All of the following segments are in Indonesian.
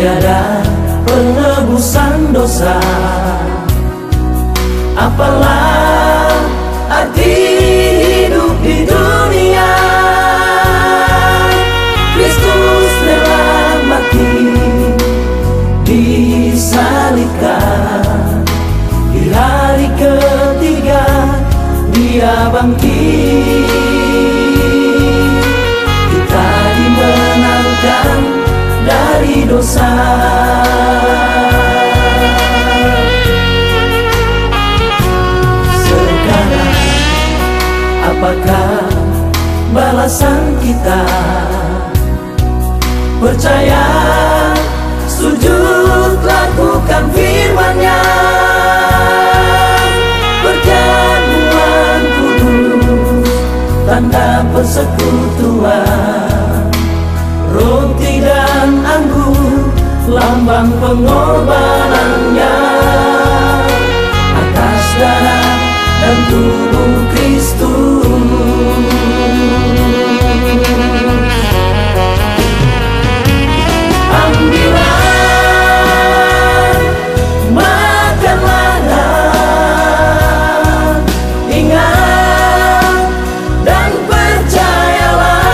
tiada penebusan dosa. Apalah arti hidup di dunia? Kristus rela mati, disalibkan. Di hari ketiga Dia bangkit. Kita dimenangkan dari dosa. Sekarang apakah balasan kita? Percaya, sujud, lakukan firman-Nya. Perjamuan kudus, tanda persekutuan. Roti dan anggur, lambang pengorbanannya. Atas darah dan tubuh Kristus. Ambillah, makanlah, ingat dan percayalah.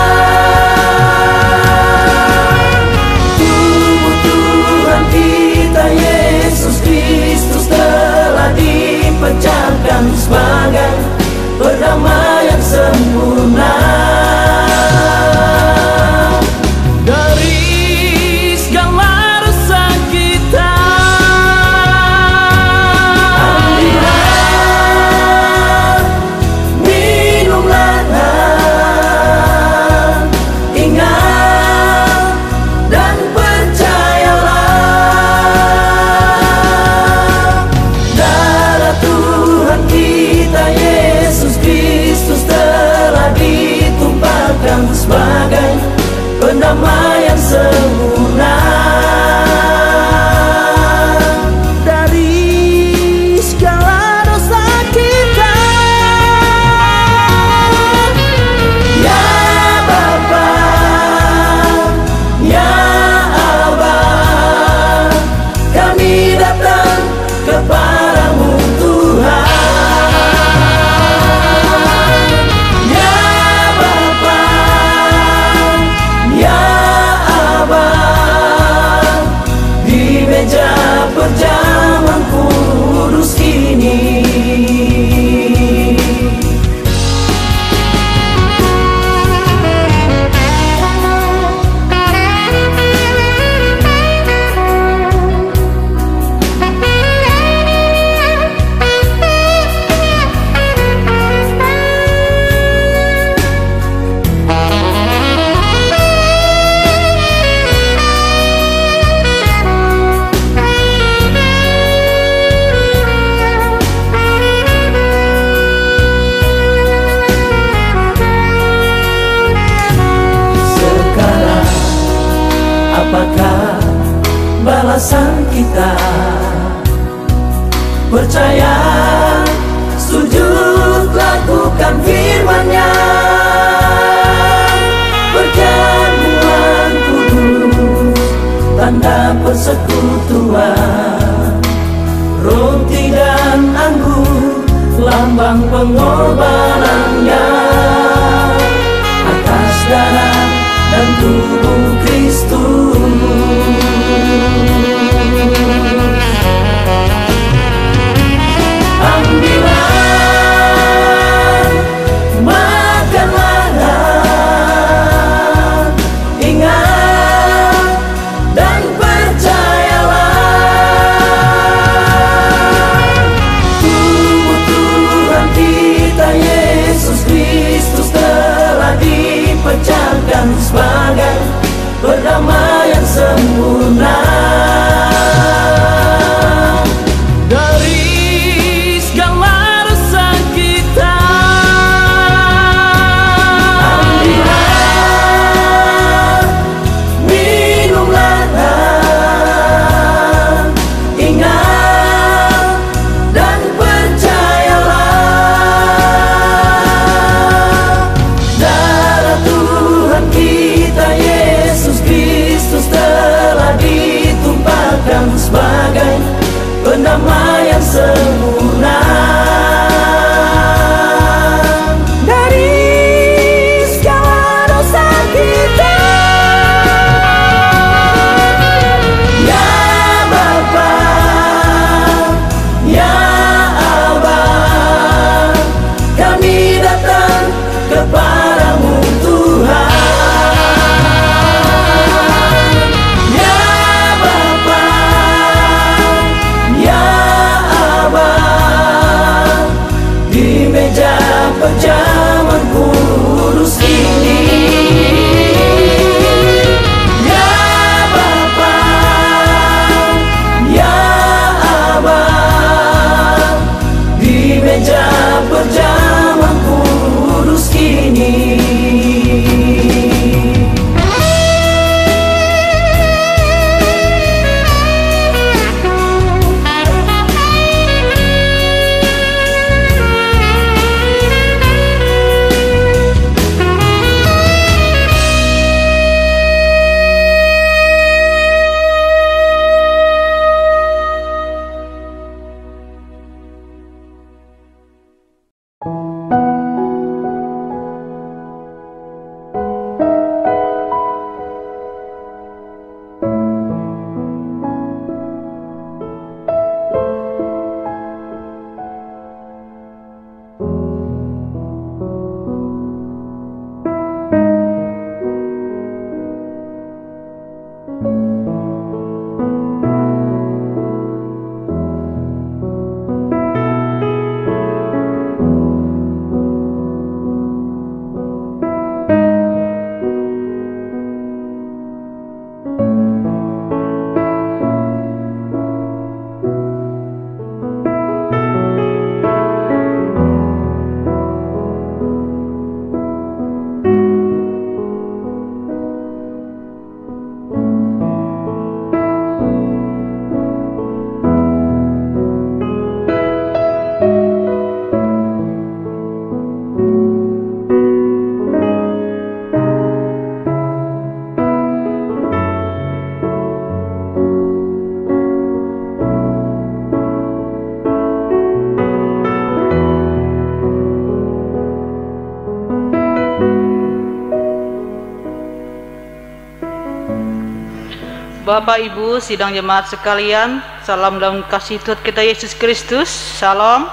Tubuh Tuhan kita Yesus Kristus telah dipecahkan sebagai perdamaian sempurna. Sebagai pendamaian sempurna. Dari segala dosa kita. Ya Bapa, ya Abba, kami datang kepadamu Tuhan. Perjamuan kudus ini. Apakah balasan kita? Percaya, sujud, lakukan firman-Nya. Perjamuan kudus, tanda persekutuan. Roti dan anggur, lambang pengorbanannya. Atas darah dan tubuh Kristus. Ambillah, makanlah, ingat dan percayalah. Tubuh Tuhan kita Yesus Kristus telah dipecahkan sebagai perdamaian Bapak Ibu sidang jemaat sekalian, salam dalam kasih Tuhan kita Yesus Kristus. Salam.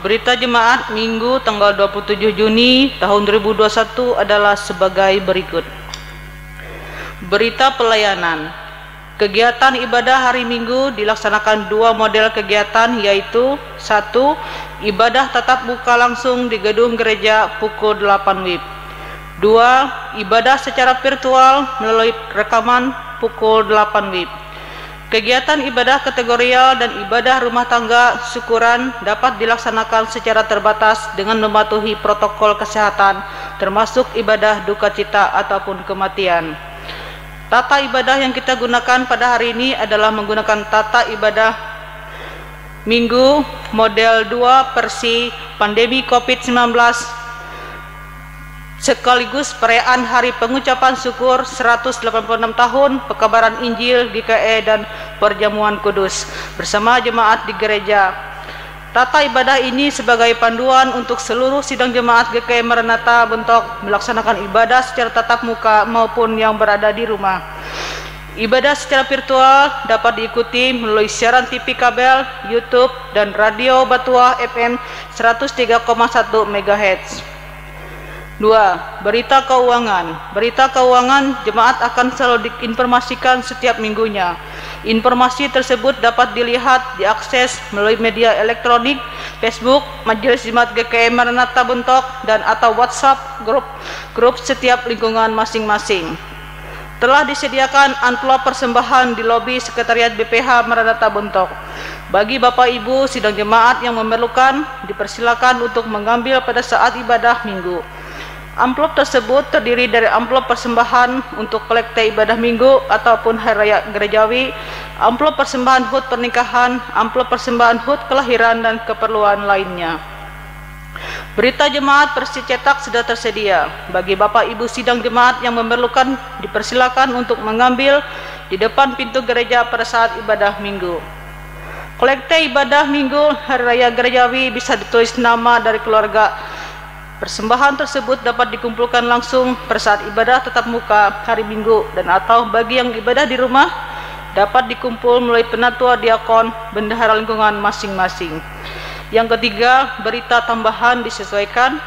Berita jemaat Minggu tanggal 27 Juni tahun 2021 adalah sebagai berikut. Berita pelayanan. Kegiatan ibadah hari Minggu dilaksanakan dua model kegiatan, yaitu 1. Ibadah tatap muka langsung di gedung gereja pukul 8 WIB. 2. Ibadah secara virtual melalui rekaman pukul 8 WIB. Kegiatan ibadah kategorial dan ibadah rumah tangga syukuran dapat dilaksanakan secara terbatas dengan mematuhi protokol kesehatan, termasuk ibadah duka cita ataupun kematian. Tata ibadah yang kita gunakan pada hari ini adalah menggunakan tata ibadah Minggu model 2 versi pandemi COVID-19 sekaligus perayaan hari pengucapan syukur 186 tahun pekabaran Injil GKE dan perjamuan kudus bersama jemaat di gereja. Tata ibadah ini sebagai panduan untuk seluruh sidang jemaat GKE Maranatha Bentok melaksanakan ibadah secara tatap muka maupun yang berada di rumah. Ibadah secara virtual dapat diikuti melalui siaran TV kabel, YouTube, dan radio Batuah FM 103,1 MHz. 2. Berita keuangan. Berita keuangan jemaat akan selalu diinformasikan setiap minggunya. Informasi tersebut dapat dilihat, diakses melalui media elektronik, Facebook, Majelis Jemaat GKE Maranatha Bentok, dan atau WhatsApp grup setiap lingkungan masing-masing. Telah disediakan amplop persembahan di lobi Sekretariat BPH Maranatha Bentok. Bagi Bapak Ibu sidang jemaat yang memerlukan, dipersilakan untuk mengambil pada saat ibadah Minggu. Amplop tersebut terdiri dari amplop persembahan untuk kolekte ibadah Minggu ataupun hari raya gerejawi, amplop persembahan HUT pernikahan, amplop persembahan HUT kelahiran dan keperluan lainnya. Berita jemaat versi cetak sudah tersedia. Bagi Bapak Ibu sidang jemaat yang memerlukan, dipersilakan untuk mengambil di depan pintu gereja pada saat ibadah Minggu. Kolekte ibadah Minggu hari raya gerejawi bisa ditulis nama dari keluarga. Persembahan tersebut dapat dikumpulkan langsung pada saat ibadah tatap muka hari Minggu, dan atau bagi yang ibadah di rumah dapat dikumpul melalui penatua diakon bendahara lingkungan masing-masing. Yang ketiga, berita tambahan disesuaikan.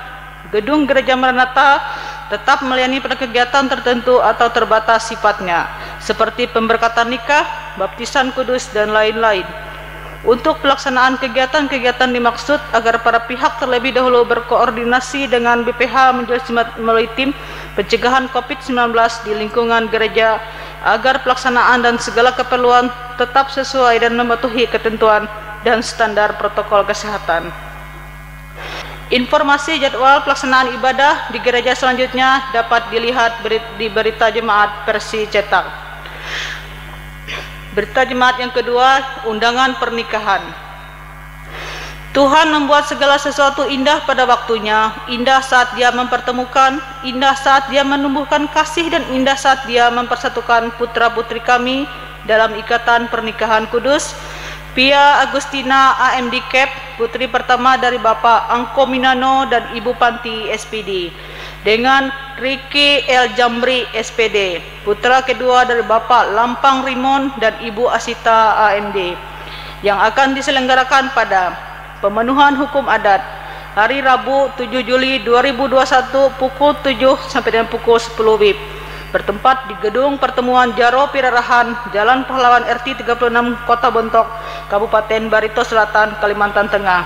Gedung Gereja Maranatha tetap melayani pada kegiatan tertentu atau terbatas sifatnya, seperti pemberkatan nikah, baptisan kudus, dan lain-lain. Untuk pelaksanaan kegiatan-kegiatan dimaksud agar para pihak terlebih dahulu berkoordinasi dengan BPH Majelis Jemaat melalui tim pencegahan COVID-19 di lingkungan gereja agar pelaksanaan dan segala keperluan tetap sesuai dan mematuhi ketentuan dan standar protokol kesehatan. Informasi jadwal pelaksanaan ibadah di gereja selanjutnya dapat dilihat di berita jemaat versi cetak. Berita jemaat yang kedua, undangan pernikahan. Tuhan membuat segala sesuatu indah pada waktunya, indah saat Dia mempertemukan, indah saat Dia menumbuhkan kasih, dan indah saat Dia mempersatukan putra-putri kami dalam ikatan pernikahan kudus. Pia Agustina AMD Cap, putri pertama dari Bapak Angko Minano dan Ibu Panti SPD, dengan Ricky El Jamri SPD, putra kedua dari Bapak Lampang Rimon dan Ibu Asita AMD, yang akan diselenggarakan pada pemenuhan hukum adat hari Rabu 7 Juli 2021 pukul 7 sampai dengan pukul 10 WIB, bertempat di Gedung Pertemuan Jaro Pirarahan, Jalan Pahlawan RT 36, Kota Bentok, Kabupaten Barito Selatan, Kalimantan Tengah.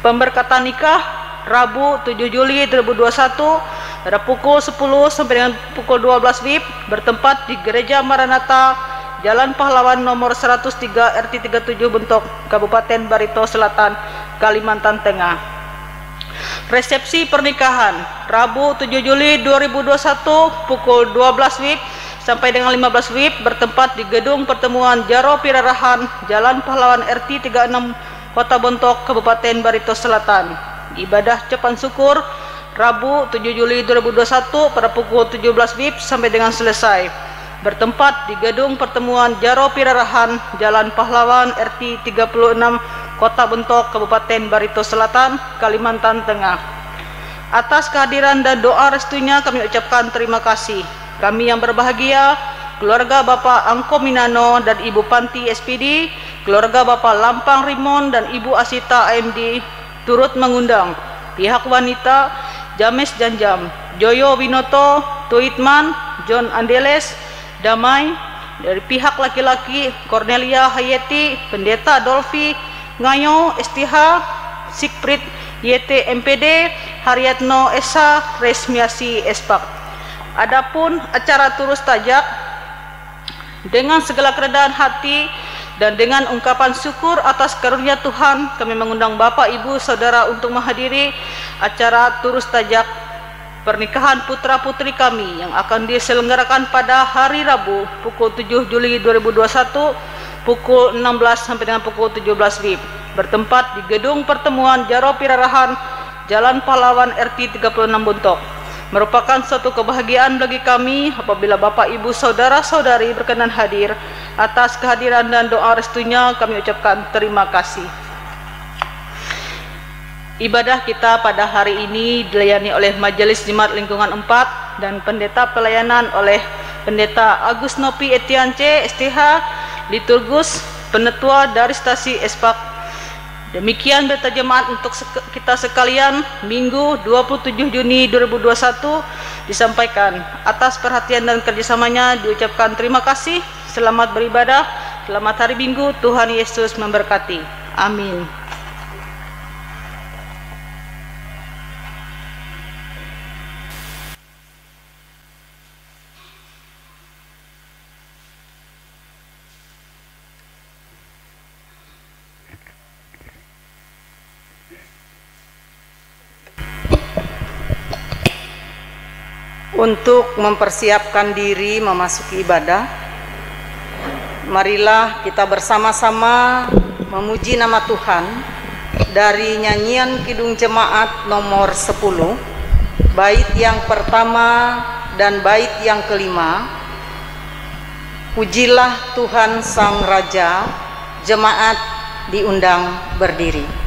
Pemberkatan nikah Rabu 7 Juli 2021 pada pukul 10 sampai dengan pukul 12 WIB, bertempat di Gereja Maranatha, Jalan Pahlawan nomor 103 RT 37 Bentok, Kabupaten Barito Selatan, Kalimantan Tengah. Resepsi pernikahan Rabu 7 Juli 2021 pukul 12 WIB sampai dengan 15 WIB, bertempat di Gedung Pertemuan Jaro Pirarahan, Jalan Pahlawan RT 36, Kota Bentok, Kabupaten Barito Selatan. Ibadah ucapan syukur Rabu 7 Juli 2021 pada pukul 17 WIB sampai dengan selesai, bertempat di Gedung Pertemuan Jaro Pirarahan, Jalan Pahlawan RT 36, Kota Bentok, Kabupaten Barito Selatan, Kalimantan Tengah. Atas kehadiran dan doa restunya kami ucapkan terima kasih. Kami yang berbahagia keluarga Bapak Angko Minano dan Ibu Panti SPD, keluarga Bapak Lampang Rimon dan Ibu Asita AMD turut mengundang pihak wanita James Janjam, Joyo Winoto, Tuitman, John Andeles, Damai. Dari pihak laki-laki Cornelia Hayeti, Pendeta Dolfi, Ngayo STH, Sikprit YT MPD, Haryatno Esa, Resmiasi Espak. Adapun acara turus tajak, dengan segala kerendahan hati dan dengan ungkapan syukur atas karunia Tuhan, kami mengundang Bapak, Ibu, Saudara untuk menghadiri acara turus tajak pernikahan putra-putri kami yang akan diselenggarakan pada hari Rabu pukul 7 Juli 2021 pukul 16 sampai dengan pukul 17 WIB, bertempat di Gedung Pertemuan Jaro Pirarahan, Jalan Pahlawan RT 36 Buntok. Merupakan suatu kebahagiaan bagi kami apabila Bapak, Ibu, Saudara-saudari berkenan hadir. Atas kehadiran dan doa restunya kami ucapkan terima kasih. Ibadah kita pada hari ini dilayani oleh Majelis Jemaat Lingkungan 4 dan pendeta pelayanan oleh Pendeta Agus Nopi Etiance STH, liturgus penetua dari stasi Espak. Demikian berita jemaat untuk kita sekalian, Minggu 27 Juni 2021 disampaikan. Atas perhatian dan kerjasamanya diucapkan terima kasih. Selamat beribadah, selamat hari Minggu, Tuhan Yesus memberkati. Amin. Untuk mempersiapkan diri memasuki ibadah, marilah kita bersama-sama memuji nama Tuhan dari nyanyian Kidung Jemaat nomor 10, bait yang pertama dan bait yang kelima. Pujilah Tuhan Sang Raja. Jemaat diundang berdiri.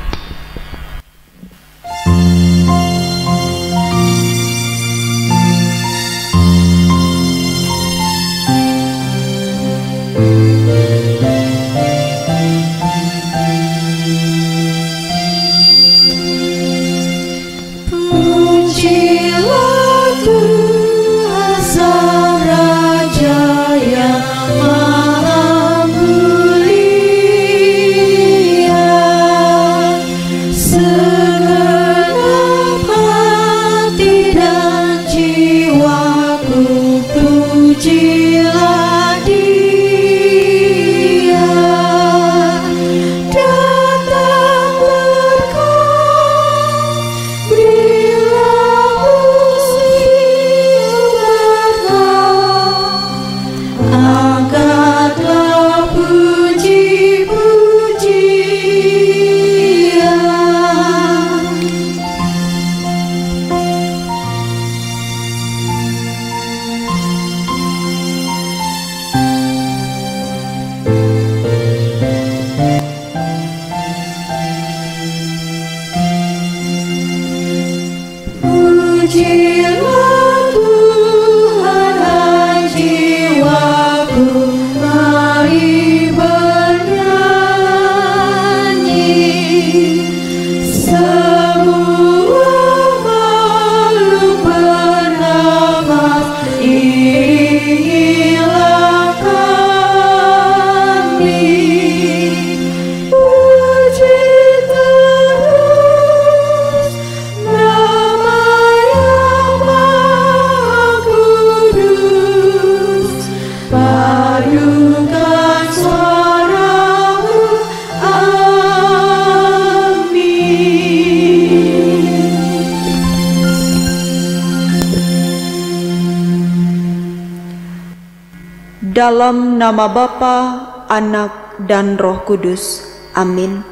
Dalam nama Bapa, Anak, dan Roh Kudus. Amin.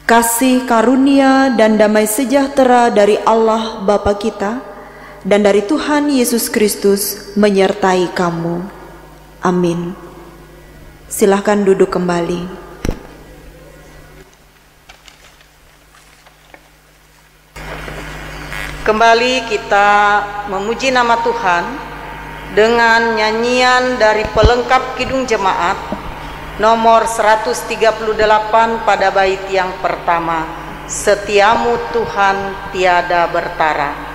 Kasih karunia dan damai sejahtera dari Allah Bapa kita dan dari Tuhan Yesus Kristus menyertai kamu. Amin. Silahkan duduk kembali. Kembali kita memuji nama Tuhan dengan nyanyian dari pelengkap Kidung Jemaat nomor 138 pada bait yang pertama, Setiamu Tuhan tiada bertara.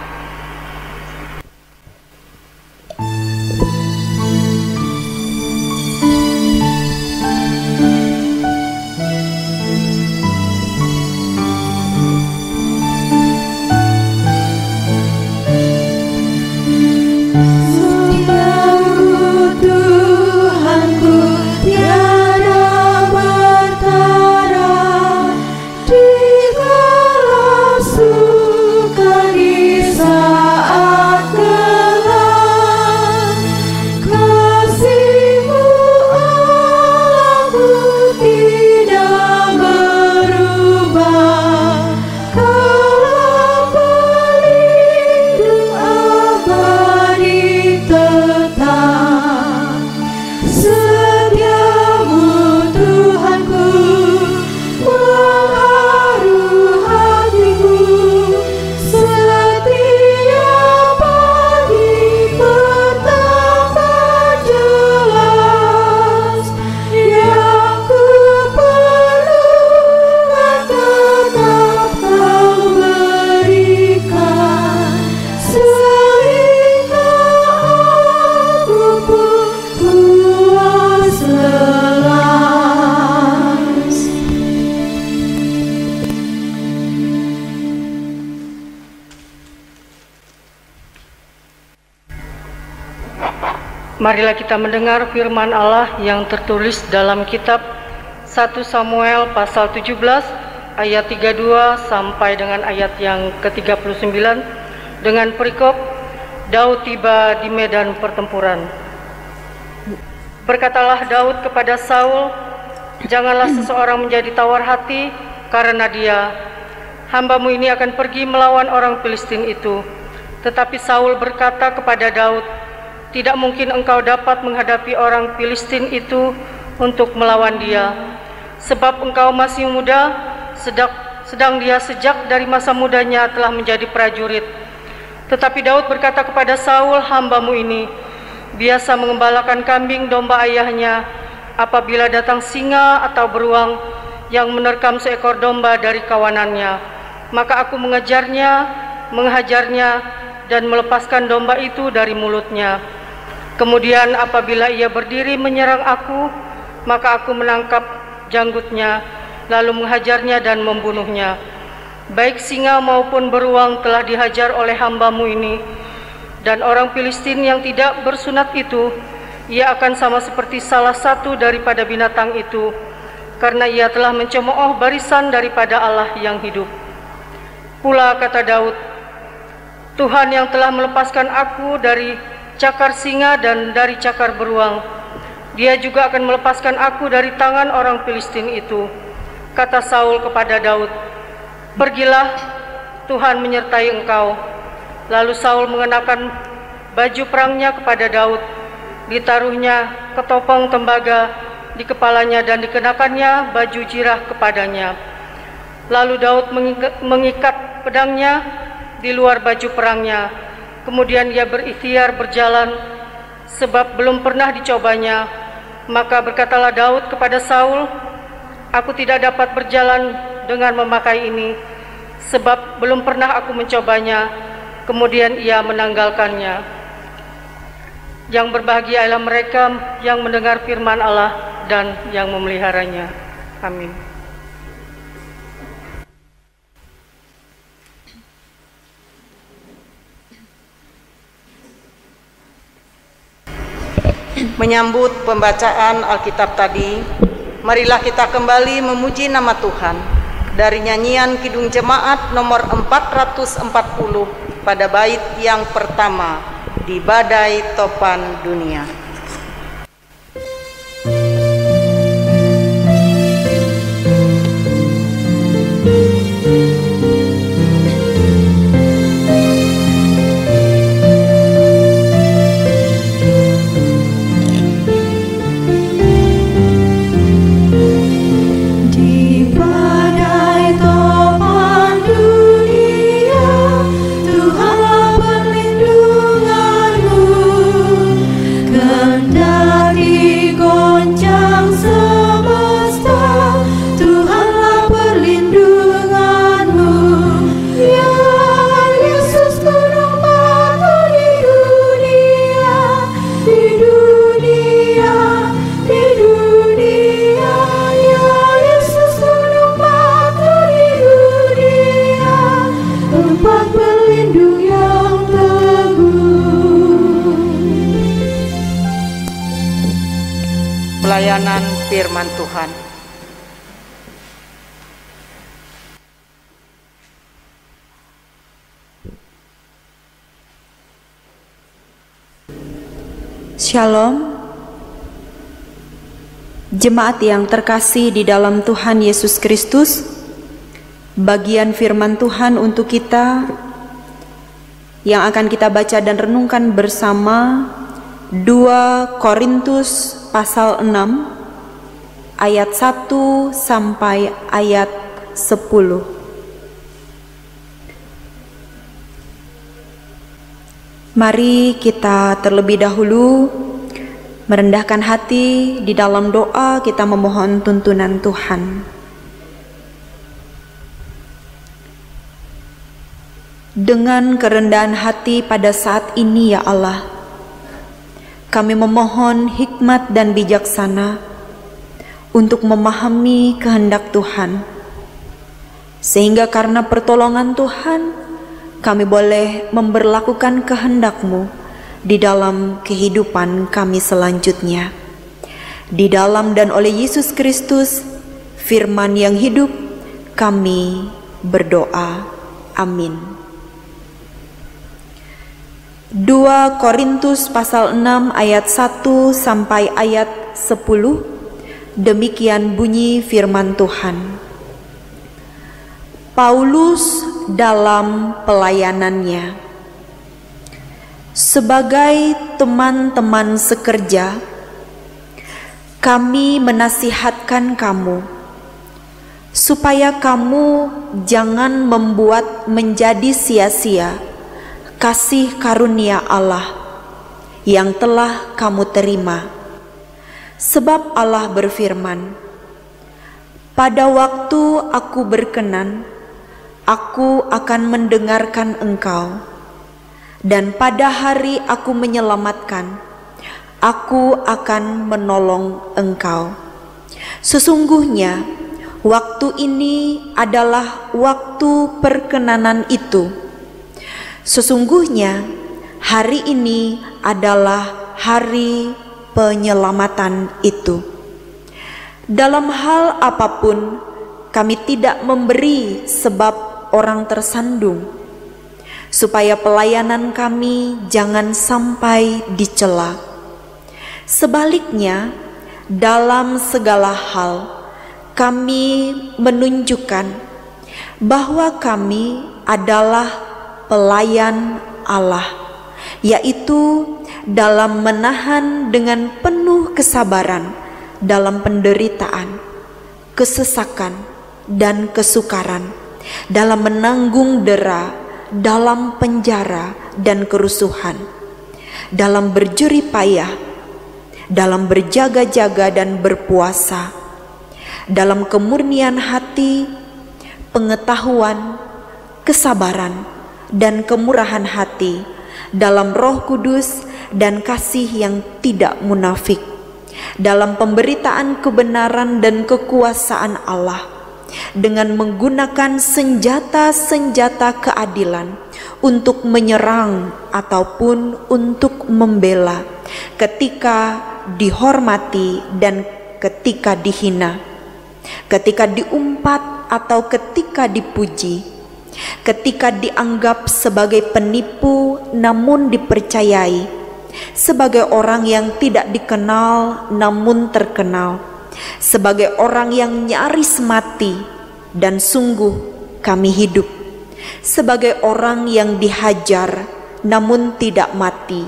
Marilah kita mendengar firman Allah yang tertulis dalam kitab 1 Samuel pasal 17 ayat 32 sampai dengan ayat yang ke-39 dengan perikop Daud tiba di medan pertempuran. Berkatalah Daud kepada Saul, "Janganlah seseorang menjadi tawar hati karena dia, hambamu ini akan pergi melawan orang Filistin itu." Tetapi Saul berkata kepada Daud, "Tidak mungkin engkau dapat menghadapi orang Filistin itu untuk melawan dia, sebab engkau masih muda, sedang dia sejak dari masa mudanya telah menjadi prajurit." Tetapi Daud berkata kepada Saul, "Hambamu ini biasa mengembalakan kambing domba ayahnya. Apabila datang singa atau beruang yang menerkam seekor domba dari kawanannya, maka aku mengejarnya, menghajarnya, dan melepaskan domba itu dari mulutnya. Kemudian apabila ia berdiri menyerang aku, maka aku menangkap janggutnya, lalu menghajarnya dan membunuhnya. Baik singa maupun beruang telah dihajar oleh hambamu ini, dan orang Filistin yang tidak bersunat itu, ia akan sama seperti salah satu daripada binatang itu, karena ia telah mencemooh barisan daripada Allah yang hidup." Pula kata Daud, "Tuhan yang telah melepaskan aku dari cakar singa dan dari cakar beruang, Dia juga akan melepaskan aku dari tangan orang Filistin itu." Kata Saul kepada Daud, "Pergilah, Tuhan menyertai engkau." Lalu Saul mengenakan baju perangnya kepada Daud, ditaruhnya ketopong tembaga di kepalanya dan dikenakannya baju jirah kepadanya. Lalu Daud mengikat pedangnya di luar baju perangnya. Kemudian ia berikhtiar berjalan, sebab belum pernah dicobanya. Maka berkatalah Daud kepada Saul, "Aku tidak dapat berjalan dengan memakai ini, sebab belum pernah aku mencobanya." Kemudian ia menanggalkannya. Yang berbahagia ialah mereka yang mendengar firman Allah dan yang memeliharanya. Amin. Menyambut pembacaan Alkitab tadi, marilah kita kembali memuji nama Tuhan dari nyanyian Kidung Jemaat nomor 440 pada bait yang pertama, "Di Badai Topan Dunia." Tuhanlah perlindunganmu. pelayanan firman Tuhan. Shalom. Jemaat yang terkasih di dalam Tuhan Yesus Kristus, bagian firman Tuhan untuk kita yang akan kita baca dan renungkan bersama 2 Korintus pasal 6 ayat 1 sampai ayat 10. Mari kita terlebih dahulu merendahkan hati di dalam doa, kita memohon tuntunan Tuhan. Dengan kerendahan hati pada saat ini ya Allah, kami memohon hikmat dan bijaksana untuk memahami kehendak Tuhan, sehingga karena pertolongan Tuhan kami boleh memberlakukan kehendak-Mu di dalam kehidupan kami selanjutnya. Di dalam dan oleh Yesus Kristus, firman yang hidup, kami berdoa. Amin. 2 Korintus pasal 6 ayat 1 sampai ayat 10. Demikian bunyi firman Tuhan. Paulus dalam pelayanannya. Sebagai teman-teman sekerja, kami menasihatkan kamu supaya kamu jangan membuat menjadi sia-sia kasih karunia Allah yang telah kamu terima. Sebab Allah berfirman, "Pada waktu aku berkenan, aku akan mendengarkan engkau, dan pada hari aku menyelamatkan, aku akan menolong engkau." Sesungguhnya waktu ini adalah waktu perkenanan itu. Sesungguhnya hari ini adalah hari penyelamatan itu. Dalam hal apapun kami tidak memberi sebab orang tersandung, supaya pelayanan kami jangan sampai dicela. Sebaliknya, dalam segala hal kami menunjukkan bahwa kami adalah pelayan Allah, yaitu dalam menahan dengan penuh kesabaran dalam penderitaan, kesesakan, dan kesukaran, dalam menanggung dera, dalam penjara dan kerusuhan, dalam berjerih payah, dalam berjaga-jaga dan berpuasa, dalam kemurnian hati, pengetahuan, kesabaran, dan kemurahan hati, dalam Roh Kudus dan kasih yang tidak munafik, dalam pemberitaan kebenaran dan kekuasaan Allah, dengan menggunakan senjata-senjata keadilan untuk menyerang ataupun untuk membela, ketika dihormati dan ketika dihina, ketika diumpat atau ketika dipuji, ketika dianggap sebagai penipu namun dipercayai, sebagai orang yang tidak dikenal namun terkenal, sebagai orang yang nyaris mati dan sungguh kami hidup, sebagai orang yang dihajar namun tidak mati,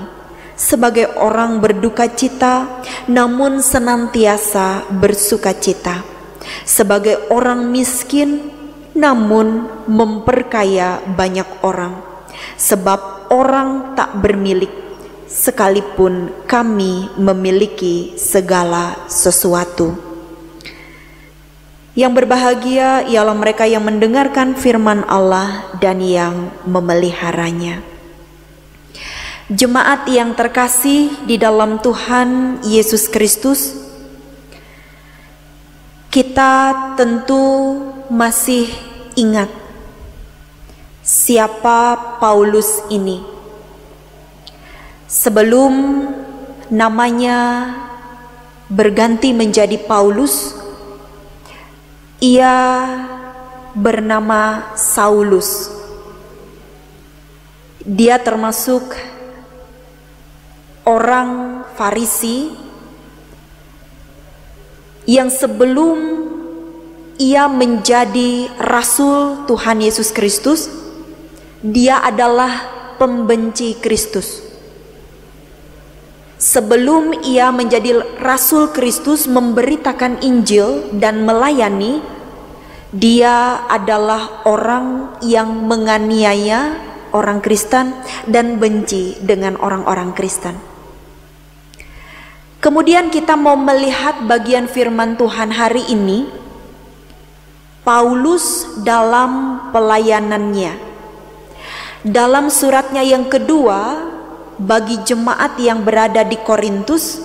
sebagai orang berduka cita namun senantiasa bersuka cita, sebagai orang miskin namun memperkaya banyak orang, sebab orang tak bermilik sekalipun kami memiliki segala sesuatu. Yang berbahagia ialah mereka yang mendengarkan firman Allah dan yang memeliharanya. Jemaat yang terkasih di dalam Tuhan Yesus Kristus, kita tentu masih ingat siapa Paulus ini. Sebelum namanya berganti menjadi Paulus. Ia bernama Saulus. Dia termasuk orang Farisi yang sebelum ia menjadi rasul Tuhan Yesus Kristus, dia adalah pembenci Kristus. Sebelum ia menjadi rasul Kristus memberitakan Injil dan melayani, dia adalah orang yang menganiaya orang Kristen dan benci dengan orang-orang Kristen. Kemudian kita mau melihat bagian firman Tuhan hari ini, Paulus dalam pelayanannya. Dalam suratnya yang kedua bagi jemaat yang berada di Korintus,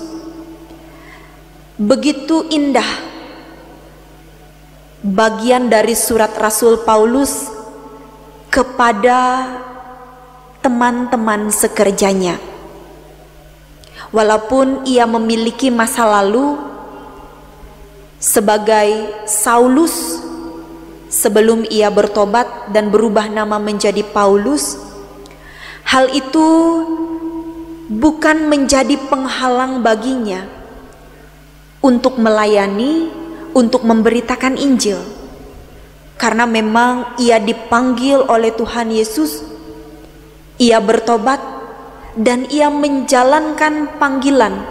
begitu indah bagian dari surat Rasul Paulus kepada teman-teman sekerjanya. Walaupun ia memiliki masa lalu sebagai Saulus sebelum ia bertobat dan berubah nama menjadi Paulus, hal itu bukan menjadi penghalang baginya untuk melayani, untuk memberitakan Injil. Karena memang ia dipanggil oleh Tuhan Yesus, ia bertobat dan ia menjalankan panggilan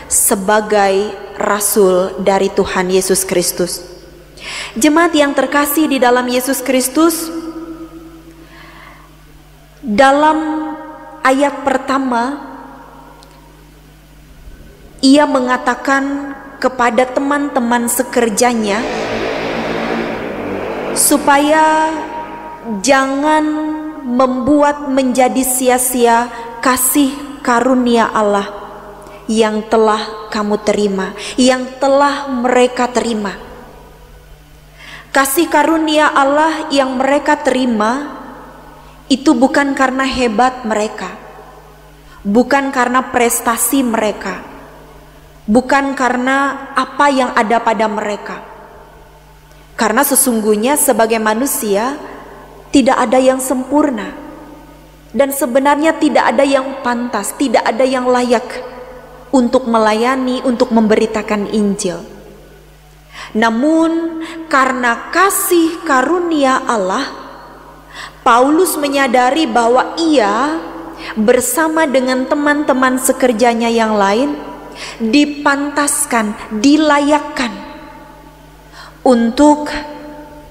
sebagai rasul dari Tuhan Yesus Kristus. Jemaat yang terkasih di dalam Yesus Kristus, dalam ayat pertama ia mengatakan kepada teman-teman sekerjanya supaya jangan membuat menjadi sia-sia kasih karunia Allah yang telah kamu terima, yang telah mereka terima. Kasih karunia Allah yang mereka terima itu bukan karena hebat mereka, bukan karena prestasi mereka, bukan karena apa yang ada pada mereka. Karena sesungguhnya sebagai manusia tidak ada yang sempurna, dan sebenarnya tidak ada yang pantas, tidak ada yang layak untuk melayani, untuk memberitakan Injil. Namun karena kasih karunia Allah, Paulus menyadari bahwa ia bersama dengan teman-teman sekerjanya yang lain dipantaskan, dilayakkan untuk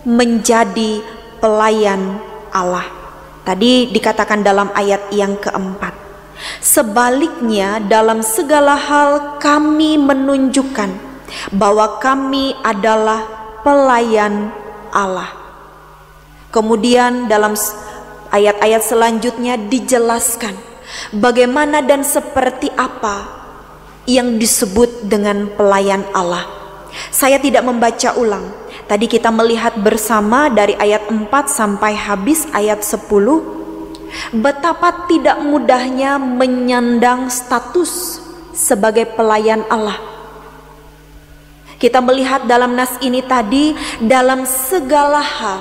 menjadi pelayan Allah. Tadi dikatakan dalam ayat yang keempat. Sebaliknya dalam segala hal kami menunjukkan bahwa kami adalah pelayan Allah. Kemudian dalam ayat-ayat selanjutnya dijelaskan bagaimana dan seperti apa yang disebut dengan pelayan Allah. Saya tidak membaca ulang. Tadi kita melihat bersama dari ayat 4 sampai habis ayat 10, betapa tidak mudahnya menyandang status sebagai pelayan Allah. Kita melihat dalam nas ini tadi, dalam segala hal,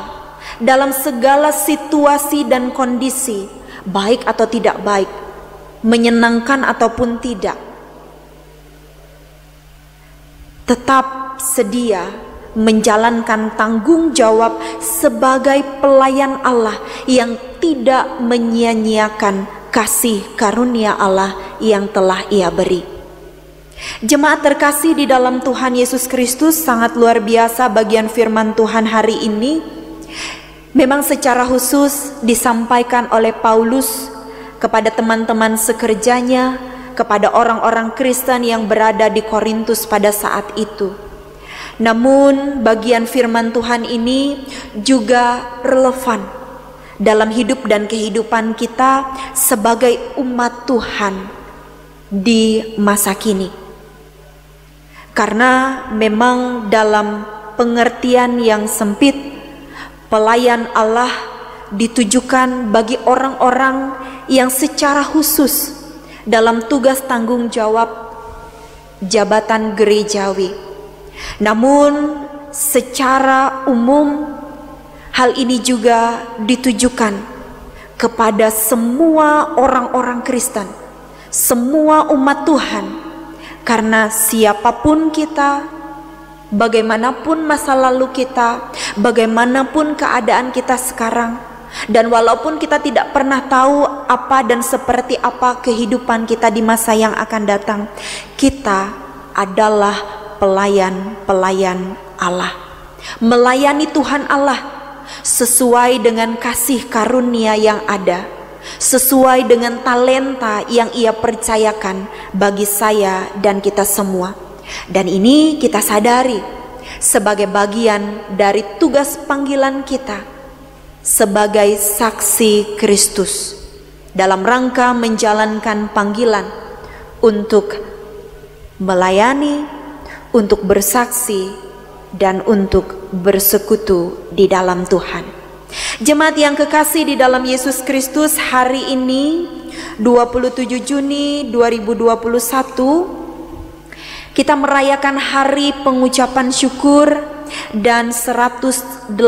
dalam segala situasi dan kondisi, baik atau tidak baik, menyenangkan ataupun tidak, tetap sedia menjalankan tanggung jawab sebagai pelayan Allah yang tidak menyia-nyiakan kasih karunia Allah yang telah ia beri. Jemaat terkasih di dalam Tuhan Yesus Kristus, sangat luar biasa bagian firman Tuhan hari ini. Memang secara khusus disampaikan oleh Paulus kepada teman-teman sekerjanya, kepada orang-orang Kristen yang berada di Korintus pada saat itu. Namun bagian firman Tuhan ini juga relevan dalam hidup dan kehidupan kita sebagai umat Tuhan di masa kini. Karena memang dalam pengertian yang sempit, pelayan Allah ditujukan bagi orang-orang yang secara khusus dalam tugas tanggung jawab jabatan gerejawi. Namun secara umum hal ini juga ditujukan kepada semua orang-orang Kristen, semua umat Tuhan, karena siapapun kita, bagaimanapun masa lalu kita, bagaimanapun keadaan kita sekarang, dan walaupun kita tidak pernah tahu apa dan seperti apa kehidupan kita di masa yang akan datang, kita adalah pelayan-pelayan Allah, melayani Tuhan Allah sesuai dengan kasih karunia yang ada, sesuai dengan talenta yang Ia percayakan bagi saya dan kita semua. Dan ini kita sadari sebagai bagian dari tugas panggilan kita sebagai saksi Kristus dalam rangka menjalankan panggilan untuk melayani, untuk bersaksi, dan untuk bersekutu di dalam Tuhan. Jemaat yang kekasih di dalam Yesus Kristus, hari ini 27 Juni 2021 kita merayakan hari pengucapan syukur dan 186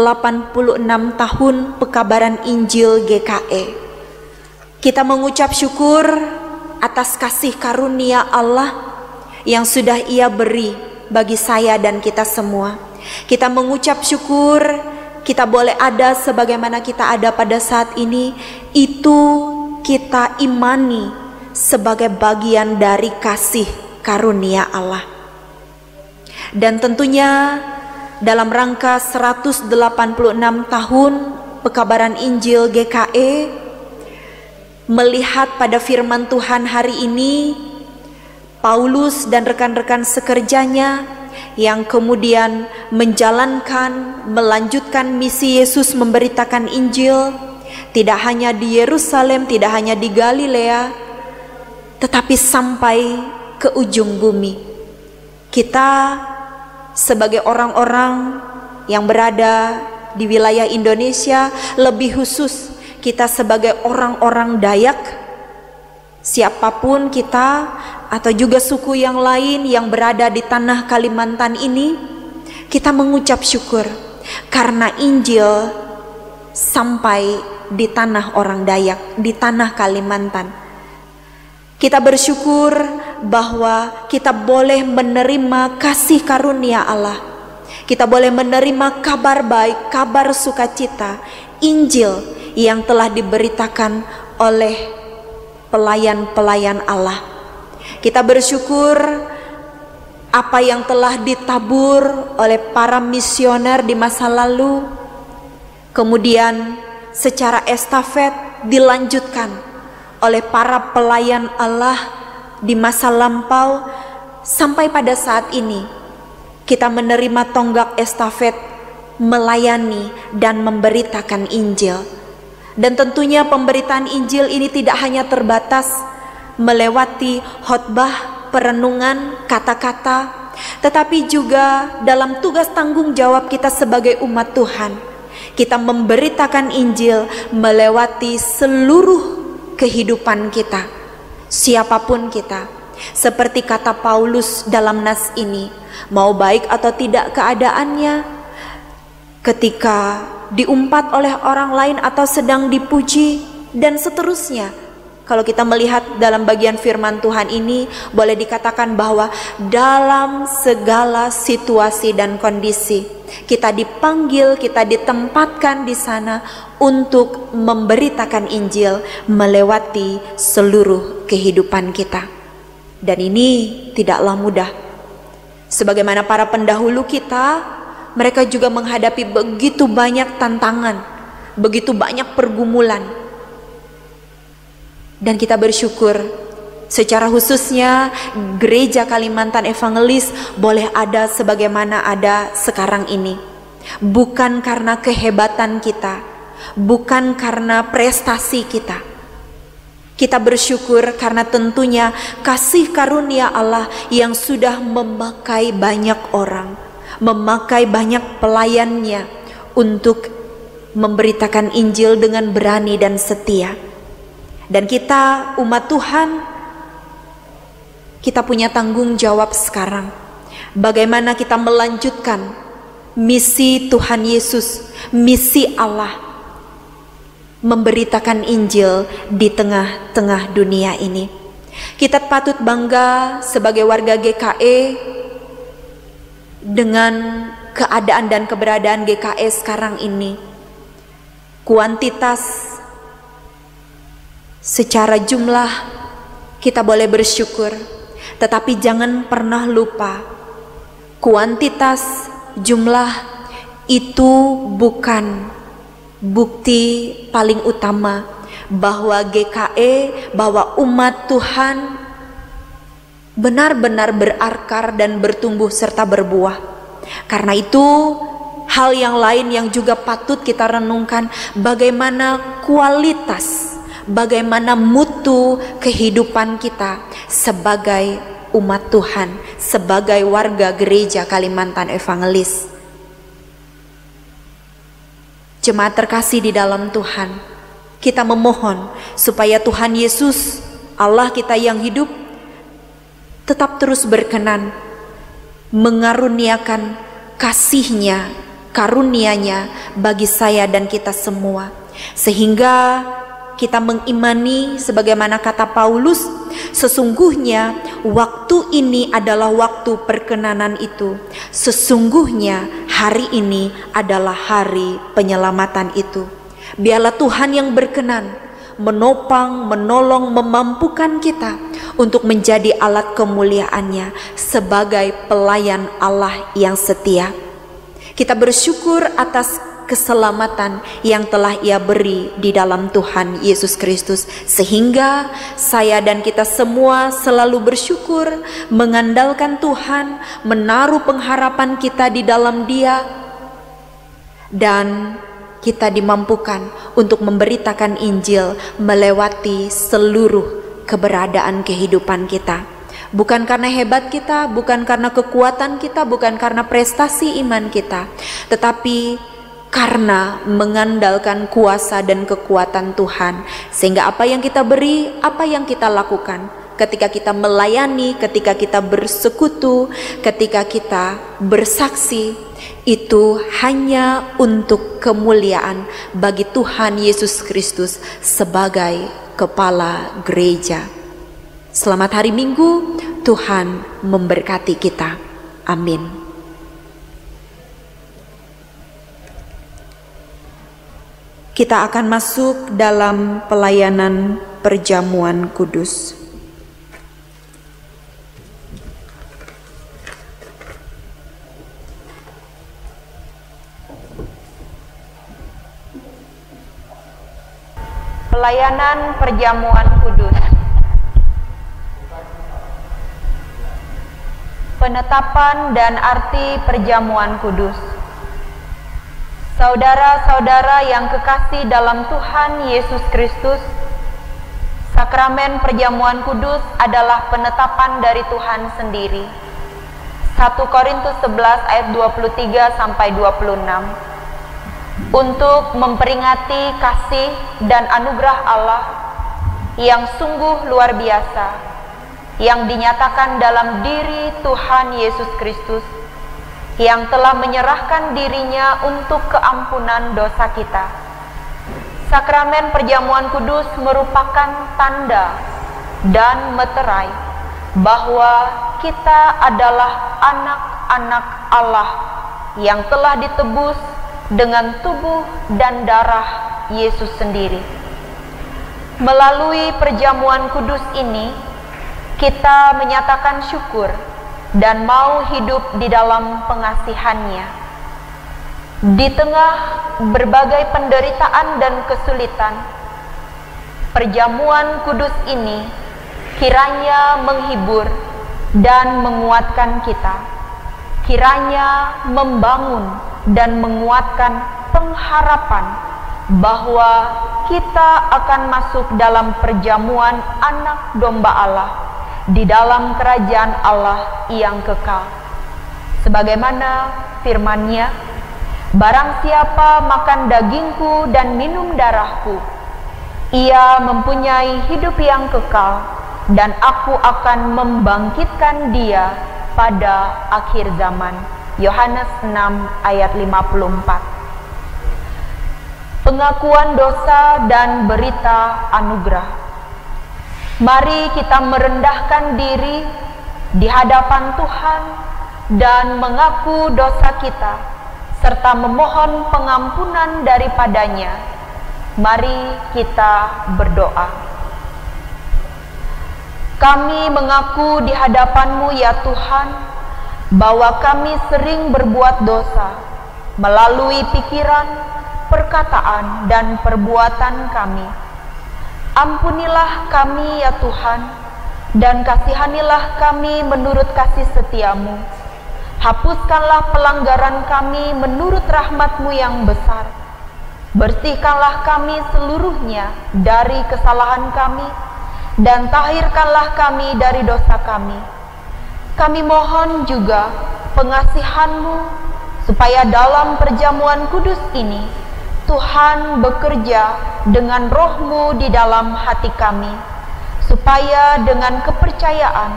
tahun pekabaran Injil GKE. Kita mengucap syukur atas kasih karunia Allah yang sudah Ia beri bagi saya dan kita semua. Kita mengucap syukur kita boleh ada sebagaimana kita ada pada saat ini. Itu kita imani sebagai bagian dari kasih karunia Allah. Dan tentunya dalam rangka 186 tahun pekabaran Injil GKE, melihat pada firman Tuhan hari ini, Paulus dan rekan-rekan sekerjanya yang kemudian melanjutkan misi Yesus memberitakan Injil, tidak hanya di Yerusalem, tidak hanya di Galilea, tetapi sampai ke ujung bumi. Kita sebagai orang-orang yang berada di wilayah Indonesia, lebih khusus kita sebagai orang-orang Dayak, siapapun kita atau juga suku yang lain yang berada di tanah Kalimantan ini, kita mengucap syukur karena Injil sampai di tanah orang Dayak, di tanah Kalimantan. Kita bersyukur bahwa kita boleh menerima kasih karunia Allah. Kita boleh menerima kabar baik, kabar sukacita, Injil yang telah diberitakan oleh pelayan-pelayan Allah. Kita bersyukur apa yang telah ditabur oleh para misioner di masa lalu, kemudian secara estafet dilanjutkan oleh para pelayan Allah di masa lampau, sampai pada saat ini kita menerima tonggak estafet melayani dan memberitakan Injil. Dan tentunya pemberitaan Injil ini tidak hanya terbatas melewati khotbah, perenungan, kata-kata, tetapi juga dalam tugas tanggung jawab kita sebagai umat Tuhan, kita memberitakan Injil melewati seluruh kehidupan kita, siapapun kita. Seperti kata Paulus dalam nas ini, mau baik atau tidak keadaannya, ketika diumpat oleh orang lain atau sedang dipuji, dan seterusnya. Kalau kita melihat dalam bagian firman Tuhan ini, boleh dikatakan bahwa dalam segala situasi dan kondisi kita dipanggil, kita ditempatkan di sana untuk memberitakan Injil melewati seluruh kehidupan kita. Dan ini tidaklah mudah. Sebagaimana para pendahulu kita, mereka juga menghadapi begitu banyak tantangan, begitu banyak pergumulan. Dan kita bersyukur secara khususnya Gereja Kalimantan Evangelis boleh ada sebagaimana ada sekarang ini. Bukan karena kehebatan kita, bukan karena prestasi kita. Kita bersyukur karena tentunya kasih karunia Allah yang sudah memakai banyak orang, memakai banyak pelayannya untuk memberitakan Injil dengan berani dan setia. Dan kita umat Tuhan kita punya tanggung jawab sekarang. Bagaimana kita melanjutkan misi Tuhan Yesus, misi Allah, memberitakan Injil di tengah-tengah dunia ini. Kita patut bangga sebagai warga GKE dengan keadaan dan keberadaan GKE sekarang ini. Kuantitas secara jumlah kita boleh bersyukur, tetapi jangan pernah lupa, kuantitas jumlah itu bukan bukti paling utama bahwa GKE, bahwa umat Tuhan benar-benar berakar dan bertumbuh serta berbuah. Karena itu hal yang lain yang juga patut kita renungkan, bagaimana kualitas, bagaimana mutu kehidupan kita sebagai umat Tuhan, sebagai warga gereja Kalimantan Evangelis. Jemaat terkasih di dalam Tuhan, kita memohon supaya Tuhan Yesus, Allah kita yang hidup, tetap terus berkenan mengaruniakan kasih-Nya, karunia-Nya bagi saya dan kita semua, sehingga kita mengimani sebagaimana kata Paulus, sesungguhnya waktu ini adalah waktu perkenanan itu, sesungguhnya hari ini adalah hari penyelamatan itu. Biarlah Tuhan yang berkenan menopang, menolong, memampukan kita untuk menjadi alat kemuliaan-Nya sebagai pelayan Allah yang setia. Kita bersyukur atas keselamatan yang telah Ia beri di dalam Tuhan Yesus Kristus, sehingga saya dan kita semua selalu bersyukur, mengandalkan Tuhan, menaruh pengharapan kita di dalam Dia, dan kita dimampukan untuk memberitakan Injil melewati seluruh keberadaan kehidupan kita. Bukan karena hebat kita, bukan karena kekuatan kita, bukan karena prestasi iman kita, tetapi karena mengandalkan kuasa dan kekuatan Tuhan. Sehingga apa yang kita beri, apa yang kita lakukan, ketika kita melayani, ketika kita bersekutu, ketika kita bersaksi, itu hanya untuk kemuliaan bagi Tuhan Yesus Kristus sebagai kepala gereja. Selamat hari Minggu, Tuhan memberkati kita. Amin. Kita akan masuk dalam pelayanan perjamuan kudus. Pelayanan perjamuan kudus. Penetapan dan arti perjamuan kudus. Saudara-saudara yang kekasih dalam Tuhan Yesus Kristus, sakramen perjamuan kudus adalah penetapan dari Tuhan sendiri. 1 Korintus 11 ayat 23 sampai 26. Untuk memperingati kasih dan anugerah Allah yang sungguh luar biasa, yang dinyatakan dalam diri Tuhan Yesus Kristus, yang telah menyerahkan dirinya untuk keampunan dosa kita. Sakramen perjamuan kudus merupakan tanda dan meterai bahwa kita adalah anak-anak Allah yang telah ditebus dengan tubuh dan darah Yesus sendiri. Melalui perjamuan kudus ini, kita menyatakan syukur dan mau hidup di dalam pengasihan-Nya. Di tengah berbagai penderitaan dan kesulitan, perjamuan kudus ini kiranya menghibur dan menguatkan kita, kiranya membangun dan menguatkan pengharapan bahwa kita akan masuk dalam perjamuan anak domba Allah di dalam kerajaan Allah yang kekal. Sebagaimana firman-Nya, barang siapa makan dagingku dan minum darahku, ia mempunyai hidup yang kekal, dan aku akan membangkitkan dia pada akhir zaman. Yohanes 6 ayat 54. Pengakuan dosa dan berita anugerah. Mari kita merendahkan diri di hadapan Tuhan dan mengaku dosa kita serta memohon pengampunan daripadanya. Mari kita berdoa. Kami mengaku di hadapan-Mu ya Tuhan, bahwa kami sering berbuat dosa melalui pikiran, perkataan, dan perbuatan kami. Ampunilah kami ya Tuhan, dan kasihanilah kami menurut kasih setia-Mu. Hapuskanlah pelanggaran kami menurut rahmat-Mu yang besar. Bersihkanlah kami seluruhnya dari kesalahan kami, dan tahirkanlah kami dari dosa kami. Kami mohon juga pengasihan-Mu, supaya dalam perjamuan kudus ini, Tuhan bekerja dengan Roh-Mu di dalam hati kami, supaya dengan kepercayaan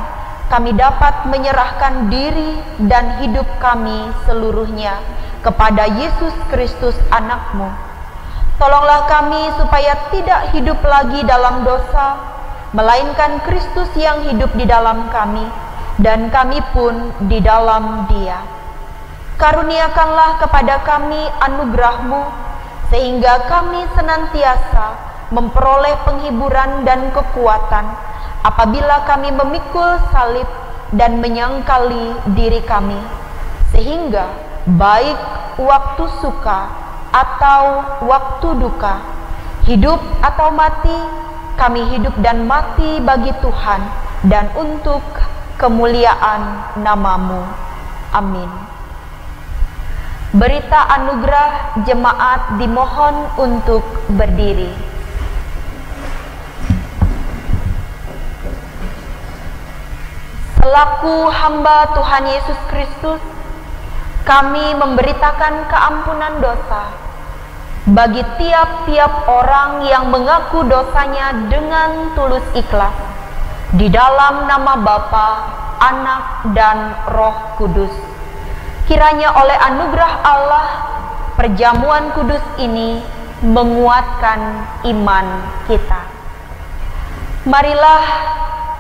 kami dapat menyerahkan diri dan hidup kami seluruhnya kepada Yesus Kristus anak-Mu. Tolonglah kami supaya tidak hidup lagi dalam dosa, melainkan Kristus yang hidup di dalam kami, dan kami pun di dalam Dia. Karuniakanlah kepada kami anugerah-Mu, sehingga kami senantiasa memperoleh penghiburan dan kekuatan apabila kami memikul salib dan menyangkali diri kami, sehingga baik waktu suka atau waktu duka, hidup atau mati, kami hidup dan mati bagi Tuhan dan untuk kemuliaan nama-Mu. Amin. Berita anugerah, jemaat dimohon untuk berdiri. Selaku hamba Tuhan Yesus Kristus, kami memberitakan keampunan dosa bagi tiap-tiap orang yang mengaku dosanya dengan tulus ikhlas, di dalam nama Bapa, Anak, dan Roh Kudus. Kiranya oleh anugerah Allah, perjamuan kudus ini menguatkan iman kita. Marilah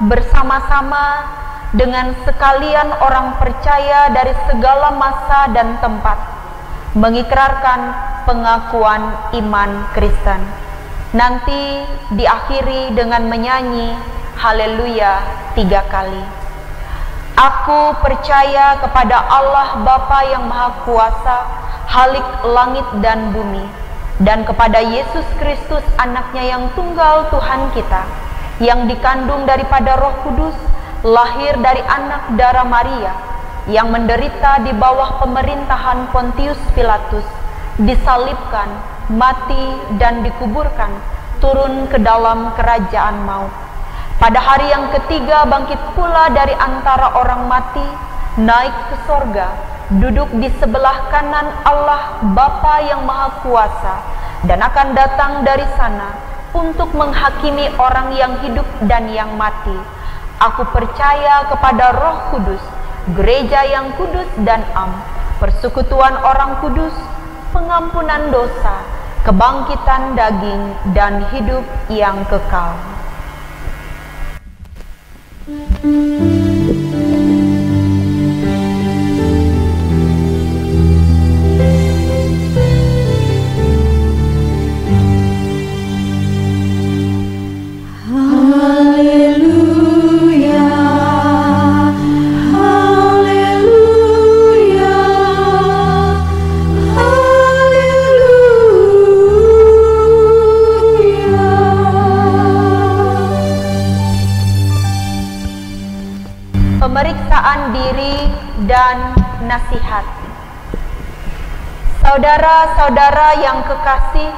bersama-sama dengan sekalian orang percaya dari segala masa dan tempat mengikrarkan pengakuan iman Kristen. Nanti diakhiri dengan menyanyi haleluya 3 kali. Aku percaya kepada Allah Bapa yang Maha Kuasa, Halik langit dan bumi, dan kepada Yesus Kristus anaknya yang tunggal Tuhan kita, yang dikandung daripada Roh Kudus, lahir dari anak darah Maria, yang menderita di bawah pemerintahan Pontius Pilatus, disalibkan, mati, dan dikuburkan, turun ke dalam kerajaan maut. Pada hari yang ketiga bangkit pula dari antara orang mati, naik ke sorga, duduk di sebelah kanan Allah Bapa yang Maha Kuasa, dan akan datang dari sana untuk menghakimi orang yang hidup dan yang mati. Aku percaya kepada Roh Kudus, gereja yang kudus dan am, persekutuan orang kudus, pengampunan dosa, kebangkitan daging, dan hidup yang kekal. Pemeriksaan diri dan nasihat. Saudara-saudara yang kekasih,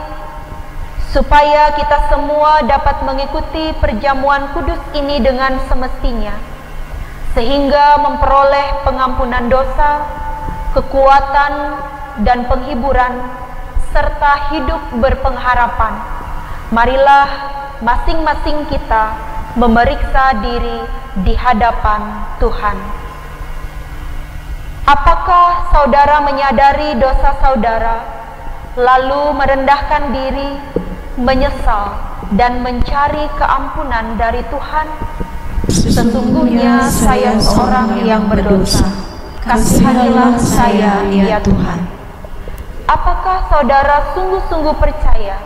supaya kita semua dapat mengikuti perjamuan kudus ini dengan semestinya, sehingga memperoleh pengampunan dosa, kekuatan, dan penghiburan, serta hidup berpengharapan. Marilah masing-masing kita memeriksa diri di hadapan Tuhan. Apakah saudara menyadari dosa saudara, lalu merendahkan diri, menyesal, dan mencari keampunan dari Tuhan? Sesungguhnya saya seorang yang berdosa. Kasihanilah saya, ya Tuhan. Apakah saudara sungguh-sungguh percaya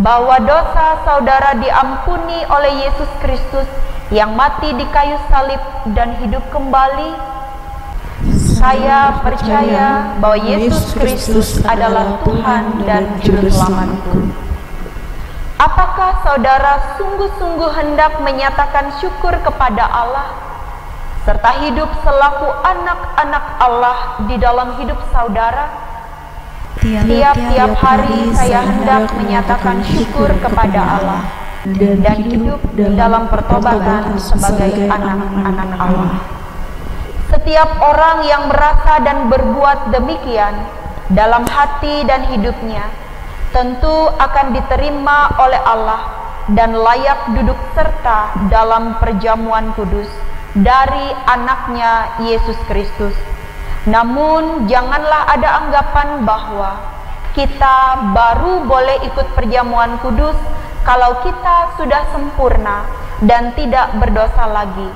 bahwa dosa saudara diampuni oleh Yesus Kristus yang mati di kayu salib dan hidup kembali? Saya percaya bahwa Yesus Kristus adalah Tuhan dan Juru Selamatku. Apakah saudara sungguh-sungguh hendak menyatakan syukur kepada Allah, serta hidup selaku anak-anak Allah di dalam hidup saudara? Tiap-tiap hari saya hendak menyatakan syukur kepada Allah dan hidup dalam pertobatan sebagai anak-anak Allah. Setiap orang yang merasa dan berbuat demikian dalam hati dan hidupnya tentu akan diterima oleh Allah dan layak duduk serta dalam perjamuan kudus dari anaknya Yesus Kristus. Namun janganlah ada anggapan bahwa kita baru boleh ikut perjamuan kudus kalau kita sudah sempurna dan tidak berdosa lagi.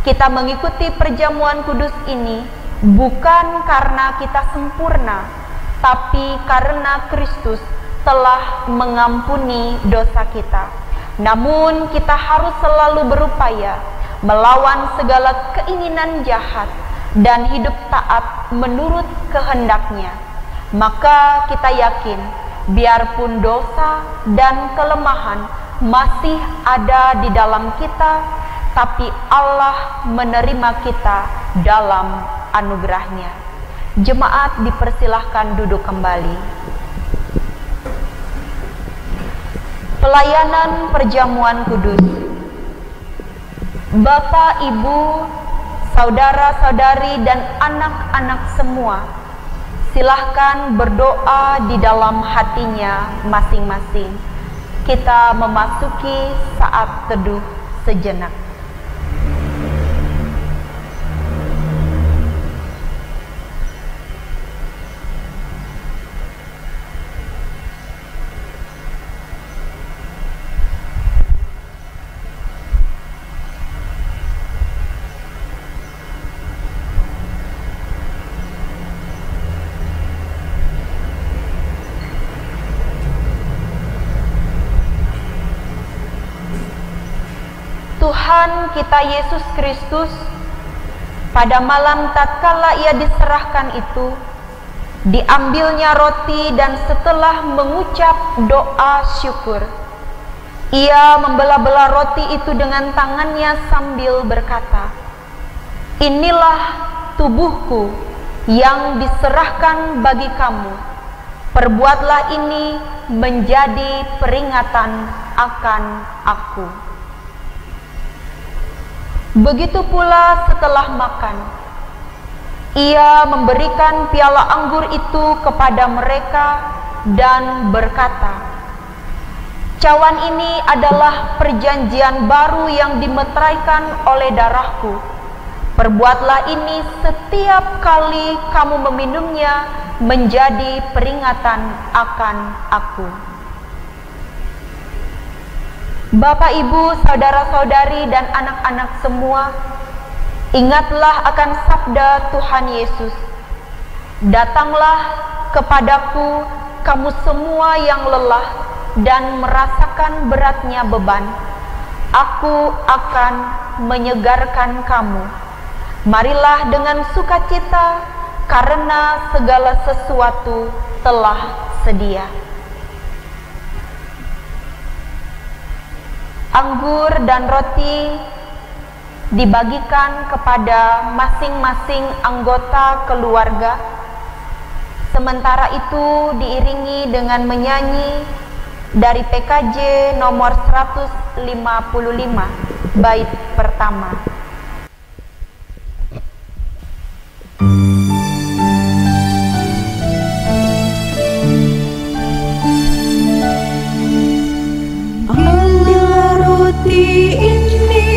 Kita mengikuti perjamuan kudus ini bukan karena kita sempurna, tapi karena Kristus telah mengampuni dosa kita. Namun kita harus selalu berupaya melawan segala keinginan jahat dan hidup taat menurut kehendaknya. Maka kita yakin, biarpun dosa dan kelemahan masih ada di dalam kita, tapi Allah menerima kita dalam anugerahnya. Jemaat dipersilahkan duduk kembali. Pelayanan perjamuan kudus. Bapak, Ibu, saudara-saudari dan anak-anak semua, silahkan berdoa di dalam hatinya masing-masing. Kita memasuki saat teduh sejenak. Tuhan kita Yesus Kristus, pada malam tatkala ia diserahkan itu, diambilnya roti dan setelah mengucap doa syukur, ia membelah-belah roti itu dengan tangannya sambil berkata, "Inilah tubuhku yang diserahkan bagi kamu. Perbuatlah ini menjadi peringatan akan aku." Begitu pula setelah makan, ia memberikan piala anggur itu kepada mereka dan berkata, "Cawan ini adalah perjanjian baru yang dimeteraikan oleh darahku. Perbuatlah ini setiap kali kamu meminumnya menjadi peringatan akan aku." Bapak, Ibu, saudara-saudari dan anak-anak semua, ingatlah akan sabda Tuhan Yesus, "Datanglah kepadaku kamu semua yang lelah dan merasakan beratnya beban, aku akan menyegarkan kamu. Marilah dengan sukacita, karena segala sesuatu telah sedia." Anggur dan roti dibagikan kepada masing-masing anggota keluarga. Sementara itu diiringi dengan menyanyi dari PKJ nomor 155, bait pertama. Ambillah roti ini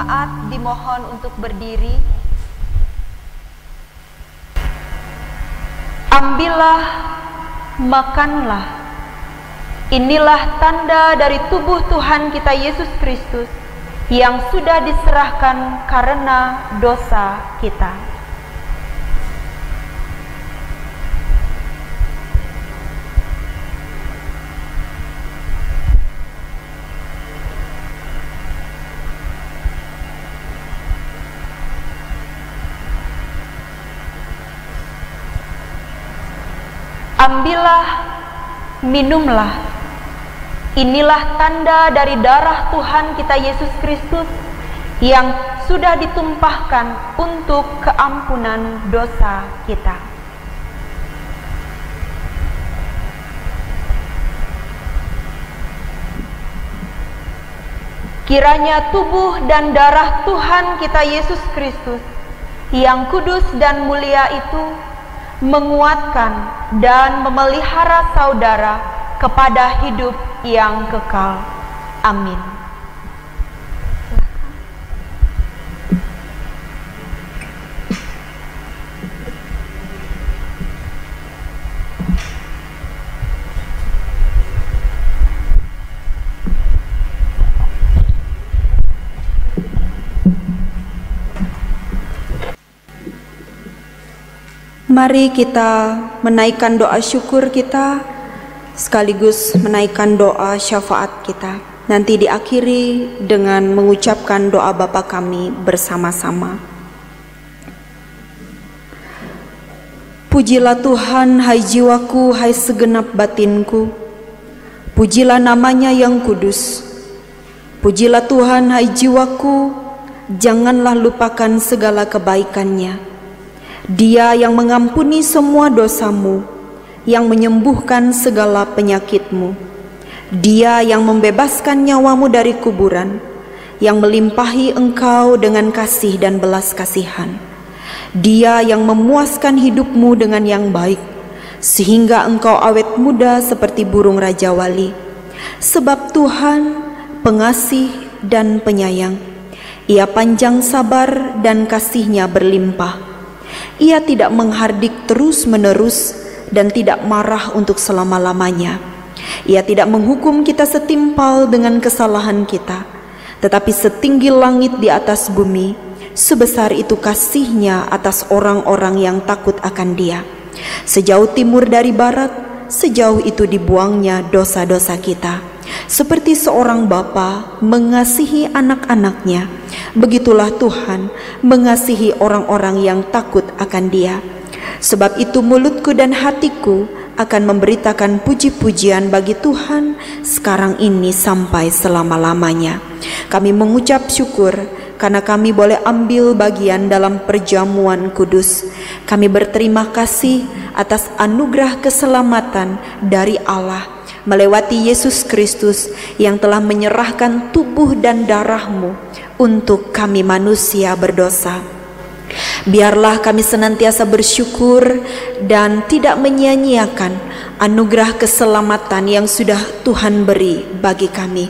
Jemaat dimohon untuk berdiri. Ambillah, makanlah. Inilah tanda dari tubuh Tuhan kita Yesus Kristus yang sudah diserahkan karena dosa kita. Ambillah, minumlah. Inilah tanda dari darah Tuhan kita Yesus Kristus yang sudah ditumpahkan untuk keampunan dosa kita. Kiranya tubuh dan darah Tuhan kita Yesus Kristus yang kudus dan mulia itu menguatkan dan memelihara saudara kepada hidup yang kekal. Amin. Mari kita menaikkan doa syukur kita sekaligus menaikkan doa syafaat kita. Nanti diakhiri dengan mengucapkan doa Bapa kami bersama-sama. Pujilah Tuhan, hai jiwaku, hai segenap batinku. Pujilah namanya yang kudus. Pujilah Tuhan, hai jiwaku, janganlah lupakan segala kebaikannya. Dia yang mengampuni semua dosamu, yang menyembuhkan segala penyakitmu. Dia yang membebaskan nyawamu dari kuburan, yang melimpahi engkau dengan kasih dan belas kasihan. Dia yang memuaskan hidupmu dengan yang baik, sehingga engkau awet muda seperti burung Raja Wali. Sebab Tuhan pengasih dan penyayang, Ia panjang sabar dan kasih-Nya berlimpah. Ia tidak menghardik terus-menerus dan tidak marah untuk selama-lamanya. Ia tidak menghukum kita setimpal dengan kesalahan kita, tetapi setinggi langit di atas bumi, sebesar itu kasih-Nya atas orang-orang yang takut akan Dia. Sejauh timur dari barat, sejauh itu dibuangnya dosa-dosa kita. Seperti seorang bapa mengasihi anak-anaknya, begitulah Tuhan mengasihi orang-orang yang takut akan Dia. Sebab itu mulutku dan hatiku akan memberitakan puji-pujian bagi Tuhan sekarang ini sampai selama-lamanya. Kami mengucap syukur karena kami boleh ambil bagian dalam perjamuan kudus. Kami berterima kasih atas anugerah keselamatan dari Allah melewati Yesus Kristus yang telah menyerahkan tubuh dan darah-Mu untuk kami manusia berdosa. Biarlah kami senantiasa bersyukur dan tidak menyia-nyiakan anugerah keselamatan yang sudah Tuhan beri bagi kami,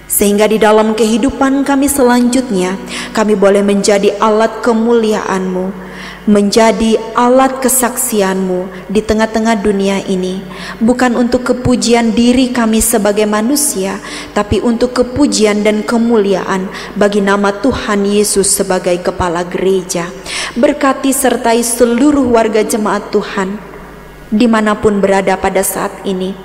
sehingga di dalam kehidupan kami selanjutnya kami boleh menjadi alat kemuliaan-Mu, menjadi alat kesaksian-Mu di tengah-tengah dunia ini, bukan untuk kepujian diri kami sebagai manusia, tapi untuk kepujian dan kemuliaan bagi nama Tuhan Yesus sebagai Kepala Gereja. Berkati sertai seluruh warga jemaat Tuhan dimanapun berada pada saat ini.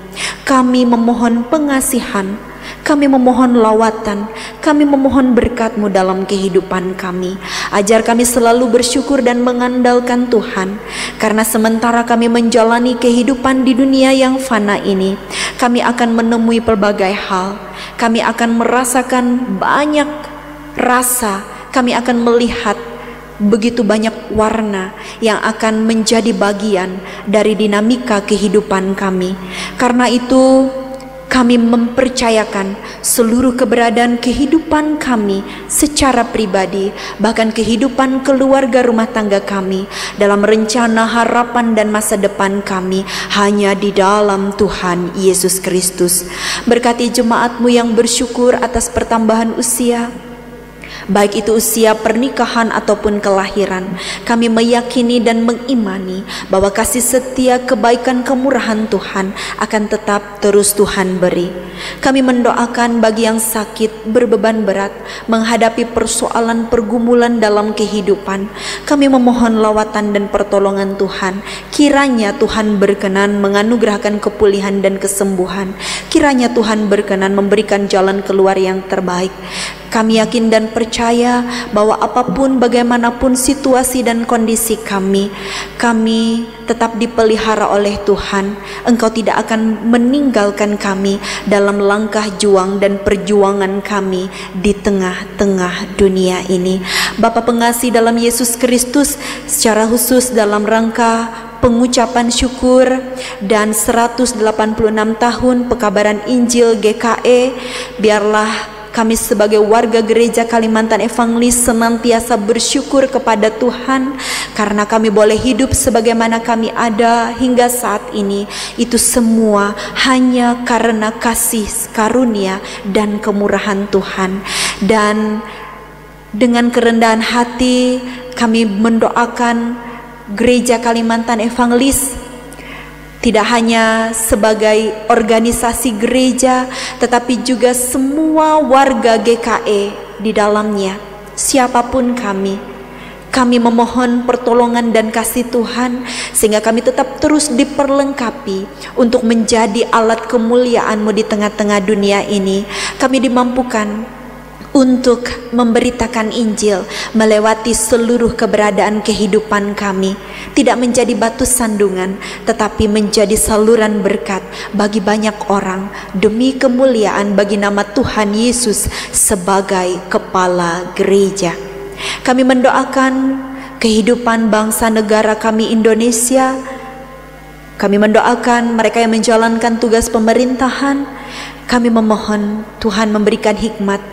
Kami memohon pengasihan, kami memohon lawatan, kami memohon berkat-Mu dalam kehidupan kami. Ajar kami selalu bersyukur dan mengandalkan Tuhan, karena sementara kami menjalani kehidupan di dunia yang fana ini, kami akan menemui pelbagai hal, kami akan merasakan banyak rasa, kami akan melihat begitu banyak warna yang akan menjadi bagian dari dinamika kehidupan kami. Karena itu kami mempercayakan seluruh keberadaan kehidupan kami secara pribadi, bahkan kehidupan keluarga rumah tangga kami, dalam rencana harapan dan masa depan kami hanya di dalam Tuhan Yesus Kristus. Berkati jemaat-Mu yang bersyukur atas pertambahan usia, baik itu usia pernikahan ataupun kelahiran. Kami meyakini dan mengimani bahwa kasih setia, kebaikan, kemurahan Tuhan akan tetap terus Tuhan beri. Kami mendoakan bagi yang sakit, berbeban berat, menghadapi persoalan pergumulan dalam kehidupan. Kami memohon lawatan dan pertolongan Tuhan. Kiranya Tuhan berkenan menganugerahkan kepulihan dan kesembuhan. Kiranya Tuhan berkenan memberikan jalan keluar yang terbaik. Kami yakin dan percaya bahwa apapun, bagaimanapun situasi dan kondisi kami tetap dipelihara oleh Tuhan. Engkau tidak akan meninggalkan kami dalam langkah juang dan perjuangan kami di tengah-tengah dunia ini. Bapa pengasih dalam Yesus Kristus, secara khusus dalam rangka pengucapan syukur dan 186 tahun pekabaran Injil GKE, biarlah kami sebagai warga gereja Kalimantan Evangelis senantiasa bersyukur kepada Tuhan karena kami boleh hidup sebagaimana kami ada hingga saat ini. Itu semua hanya karena kasih karunia dan kemurahan Tuhan. Dan dengan kerendahan hati kami mendoakan gereja Kalimantan Evangelis tidak hanya sebagai organisasi gereja, tetapi juga semua warga GKE di dalamnya, siapapun kami memohon pertolongan dan kasih Tuhan, sehingga kami tetap terus diperlengkapi untuk menjadi alat kemuliaan-Mu di tengah-tengah dunia ini. Kami dimampukan untuk memberitakan Injil melewati seluruh keberadaan kehidupan kami, tidak menjadi batu sandungan, tetapi menjadi saluran berkat bagi banyak orang demi kemuliaan bagi nama Tuhan Yesus sebagai kepala gereja. Kami mendoakan kehidupan bangsa negara kami Indonesia. Kami mendoakan mereka yang menjalankan tugas pemerintahan. Kami memohon Tuhan memberikan hikmat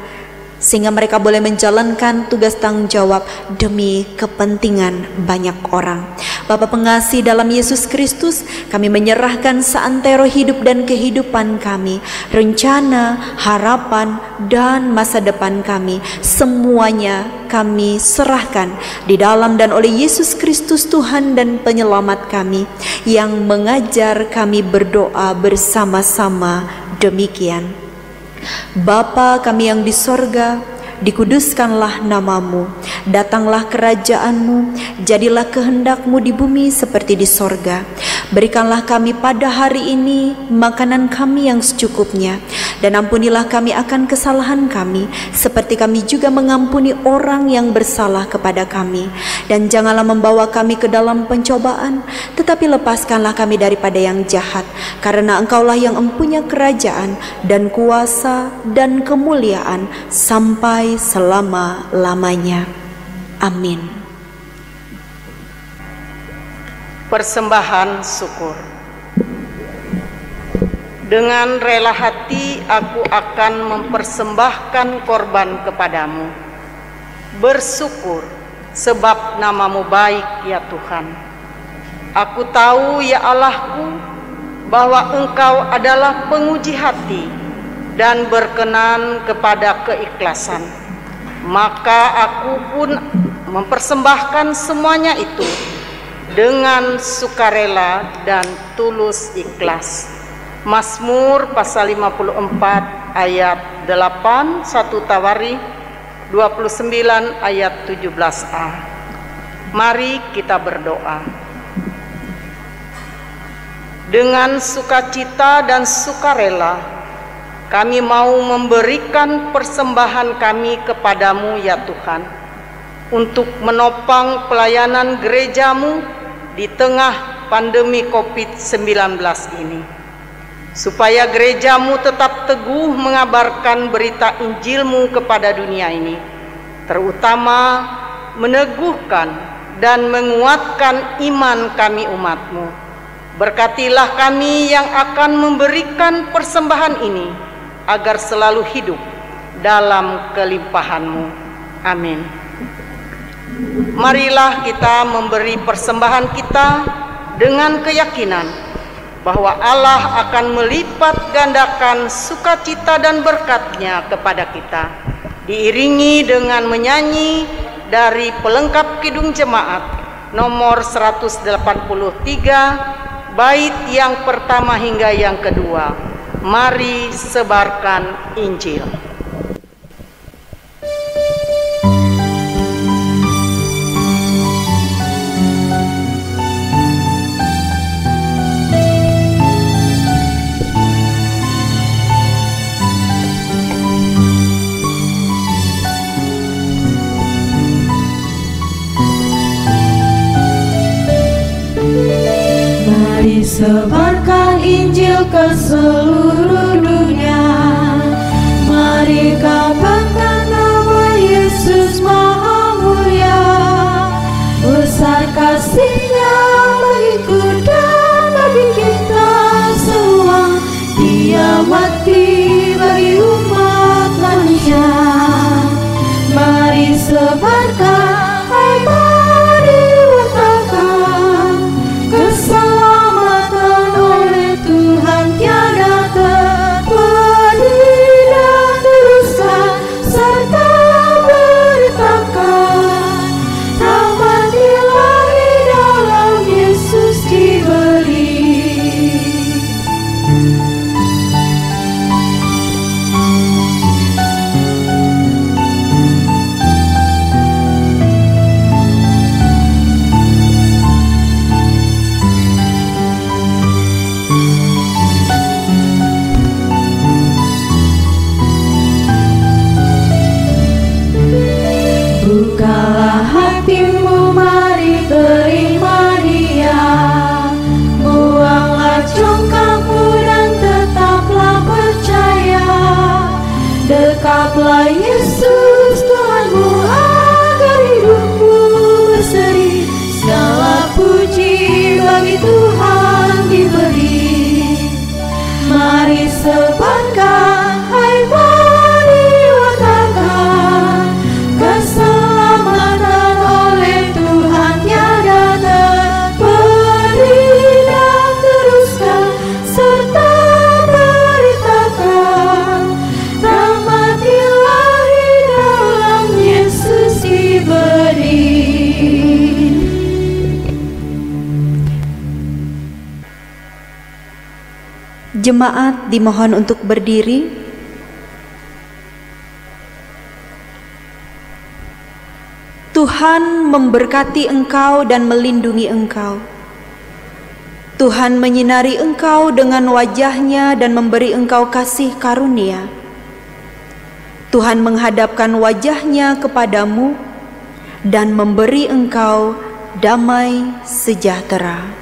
sehingga mereka boleh menjalankan tugas tanggung jawab demi kepentingan banyak orang. Bapa pengasih dalam Yesus Kristus, kami menyerahkan seantero hidup dan kehidupan kami, rencana, harapan, dan masa depan kami. Semuanya kami serahkan di dalam dan oleh Yesus Kristus Tuhan dan penyelamat kami, yang mengajar kami berdoa bersama-sama demikian. Bapa kami yang di sorga, dikuduskanlah namamu, datanglah kerajaan-Mu, jadilah kehendak-Mu di bumi seperti di sorga. Berikanlah kami pada hari ini makanan kami yang secukupnya, dan ampunilah kami akan kesalahan kami, seperti kami juga mengampuni orang yang bersalah kepada kami. Dan janganlah membawa kami ke dalam pencobaan, tetapi lepaskanlah kami daripada yang jahat, karena Engkaulah yang mempunyai kerajaan dan kuasa dan kemuliaan sampai selama-lamanya. Amin. Persembahan syukur. Dengan rela hati aku akan mempersembahkan korban kepadamu, bersyukur sebab namamu baik ya Tuhan. Aku tahu ya Allahku bahwa Engkau adalah penguji hati dan berkenan kepada keikhlasan. Maka aku pun mempersembahkan semuanya itu dengan sukarela dan tulus ikhlas. Mazmur pasal 54 ayat 8, 1 Tawari 29 ayat 17a. Mari kita berdoa. Dengan sukacita dan sukarela kami mau memberikan persembahan kami kepadamu ya Tuhan, untuk menopang pelayanan gerejamu di tengah pandemi COVID-19 ini, supaya gerejamu tetap teguh mengabarkan berita Injilmu kepada dunia ini, terutama meneguhkan dan menguatkan iman kami umatmu. Berkatilah kami yang akan memberikan persembahan ini, agar selalu hidup dalam kelimpahanmu. Amin. Marilah kita memberi persembahan kita dengan keyakinan bahwa Allah akan melipat gandakan sukacita dan berkat-Nya kepada kita. diiringi dengan menyanyi dari pelengkap Kidung Jemaat nomor 183, bait yang pertama hingga yang kedua. Mari sebarkan Injil. Mari sebarkan Injil ke seluruh dunia. Mari kabarkan nama Yesus Maha Mulia. Besar kasih-Nya bagiku dan bagi kita semua. Dia mati bagi umat manusia. Mari sebarkan, hai mari wartakan keselamatan oleh Tuhan tiada terperi dan teruskan serta beritakan rahmat ilahi dalam Yesus diberi. Bukalah hatimu, mari terima Dia. Buanglah congkakmu dan tetaplah percaya. Dekaplah Yesus Tuhanmu agar hidupmu berseri. Segala puji bagi Tuhan diberi. Mari sebarkan, hai mari wartakan keselamatan oleh Tuhan tiada terperi dan teruskan serta beritakan rahmat ilahi dalam Yesus diberi. Jemaat dimohon untuk berdiri. Tuhan memberkati engkau dan melindungi engkau. Tuhan menyinari engkau dengan wajah-Nya dan memberi engkau kasih karunia. Tuhan menghadapkan wajah-Nya kepadamu dan memberi engkau damai sejahtera.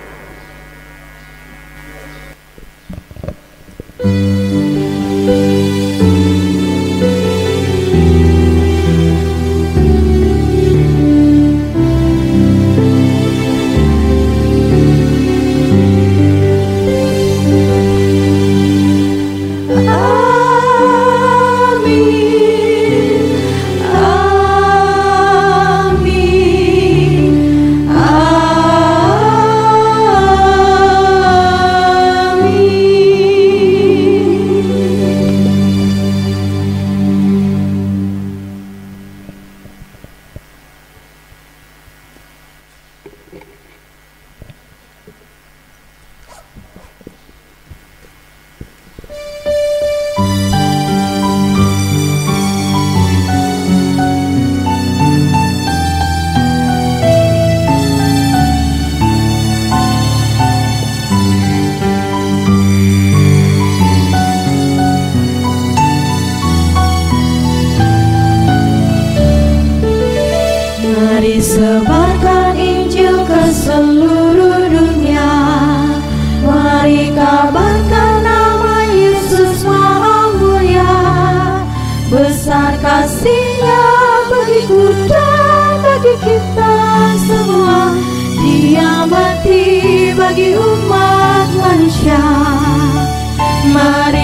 Mari sebarkan Injil ke seluruh dunia. Mari kabarkan nama Yesus Maha Mulia. Besar kasih-Nya bagiku dan bagi kita semua. Dia mati bagi umat manusia. Mari